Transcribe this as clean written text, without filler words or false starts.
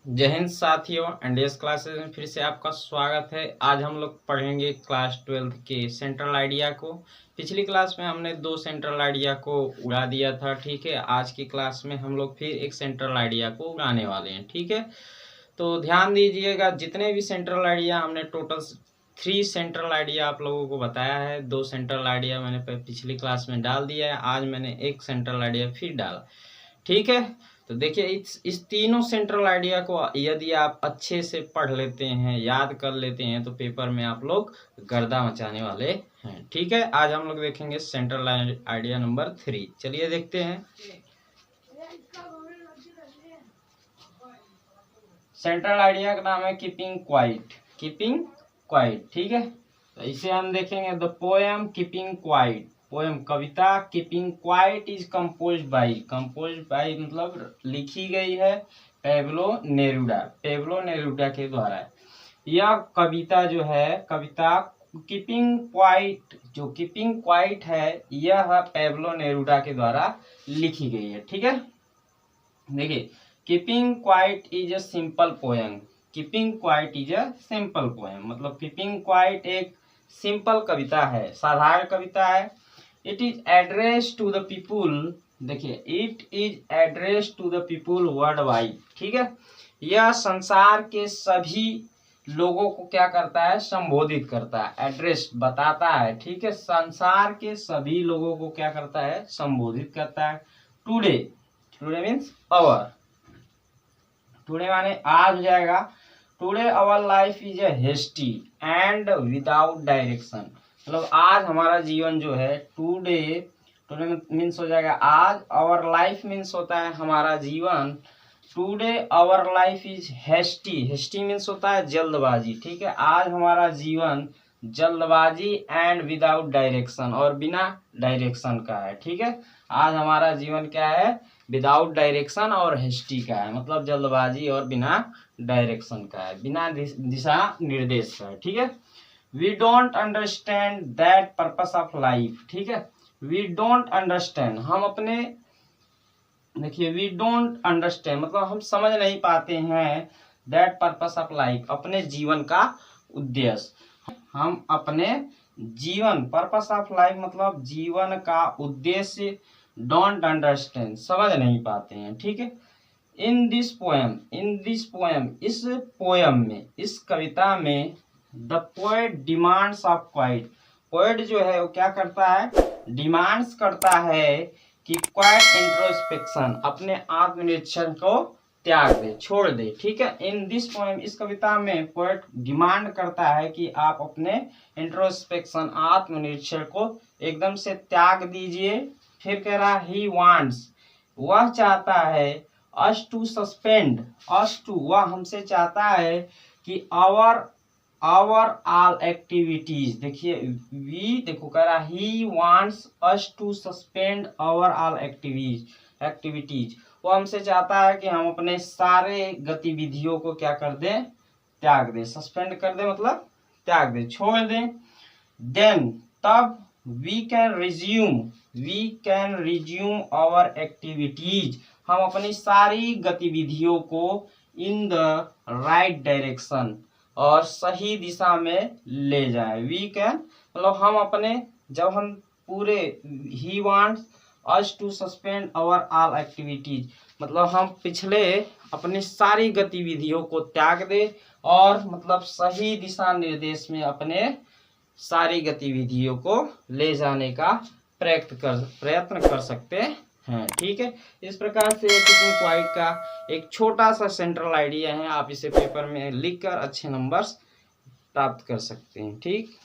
जय हिंद साथियों, NDS classes में फिर से आपका स्वागत है। आज हम लोग पढ़ेंगे क्लास 12 के सेंट्रल आइडिया को। पिछली क्लास में हमने 2 सेंट्रल आइडिया को उड़ा दिया था, ठीक है। आज की क्लास में हम लोग फिर एक सेंट्रल आइडिया को उड़ाने वाले हैं, ठीक है। तो ध्यान दीजिएगा, जितने भी सेंट्रल आइडिया हमने टोटल 3 सेंट्रल आइडिया आप लोगों को बताया है। 2 सेंट्रल आइडिया मैंने पिछली क्लास में डाल दिया है, आज मैंने एक सेंट्रल आइडिया फिर डाला, ठीक है। तो देखिए इस तीनों सेंट्रल आइडिया को यदि आप अच्छे से पढ़ लेते हैं, याद कर लेते हैं, तो पेपर में आप लोग गर्दा मचाने वाले हैं, ठीक है। आज हम लोग देखेंगे सेंट्रल आइडिया नंबर 3। चलिए देखते हैं। सेंट्रल आइडिया का नाम है कीपिंग क्वाइट। कीपिंग क्वाइट, ठीक है। तो इसे हम देखेंगे। The poem keeping quite, poem Kavita keeping quiet is composed by मतलब लिखी गई है पेब्लो नेरुडा। पेब्लो नेरुडा के द्वारा यह कविता जो है, कविता कीपिंग क्वाइट, जो कीपिंग क्वाइट है, यह पेब्लो नेरुडा के द्वारा लिखी गई है, ठीक है। देखिए, keeping quiet is a simple poem. Keeping quiet is a simple poem मतलब कीपिंग क्वाइट एक सिंपल कविता है, साधारण कविता है। It is address to the people. देखिए, it is address to the people worldwide, ठीक है। यह संसार के सभी लोगों को क्या करता है, संबोधित करता है। एड्रेस बताता है, ठीक है। संसार के सभी लोगों को क्या करता है, संबोधित करता है। Today, today means our, today माने आज हो जाएगा। Today our life is a hasty and without direction. मतलब आज हमारा जीवन जो है, टुडे, टुडे मीन्स हो जाएगा आज। आवर लाइफ मीन्स होता है हमारा जीवन। Today our life is hasty, hasty means होता है जल्दबाजी, ठीक है। आज हमारा जीवन जल्दबाजी एंड विदाउट डायरेक्शन, और बिना डायरेक्शन का है, ठीक है। आज हमारा जीवन क्या है, विदाउट डायरेक्शन और हेस्टी का है, मतलब जल्दबाजी और बिना डायरेक्शन का है, बिना दिशा निर्देश का है, ठीक है। We don't understand that purpose of life, ठीक है। वी डोंट अंडरस्टैंड, हम अपने, देखिए, वी डोंट अंडरस्टैंड मतलब हम समझ नहीं पाते हैं दैट पर्पस ऑफ लाइफ, अपने जीवन का उद्देश्य। हम अपने जीवन, पर्पस ऑफ लाइफ मतलब जीवन का उद्देश्य, डोंट अंडरस्टैंड समझ नहीं पाते हैं, ठीक है। In this poem, in this poem, इस पोएम में, इस कविता में, the poet demands of quite, poet जो है वो क्या करता है, डिमांड्स करता है कि क्वाइट इंट्रोस्पेक्शन, अपने आत्मनिरीक्षण को त्याग दे, छोड़ दे, ठीक है। इन दिस पोएम, इस कविता में पोएट डिमांड करता है कि आप अपने इंट्रोस्पेक्शन, आत्मनिरीक्षण को एकदम से त्याग दीजिए। फिर कह रहा ही वांट्स, वह चाहता है, us to suspend, us to, वह हमसे चाहता है कि आवर ऑल एक्टिविटीज। देखिए, वी, देखो कह रहा he wants us to suspend our all activities, वो हमसे चाहता है कि हम अपने सारे गतिविधियों को क्या कर दें, त्याग दें। सस्पेंड कर दें मतलब त्याग दें, छोड़ दें। देन, तब we can resume our activities, हम अपनी सारी गतिविधियों को इन द राइट डायरेक्शन, और सही दिशा में ले जाए। वी कैन मतलब हम अपने, जब हम पूरे, he wants us to suspend our all activities मतलब हम पिछले अपनी सारी गतिविधियों को त्याग दे, और मतलब सही दिशा निर्देश में अपने सारी गतिविधियों को ले जाने का प्रयत्न कर सकते हैं, ठीक है। इस प्रकार से कीपिंग क्वाइट का एक छोटा सा सेंट्रल आइडिया है, आप इसे पेपर में लिखकर अच्छे नंबर्स प्राप्त कर सकते हैं, ठीक।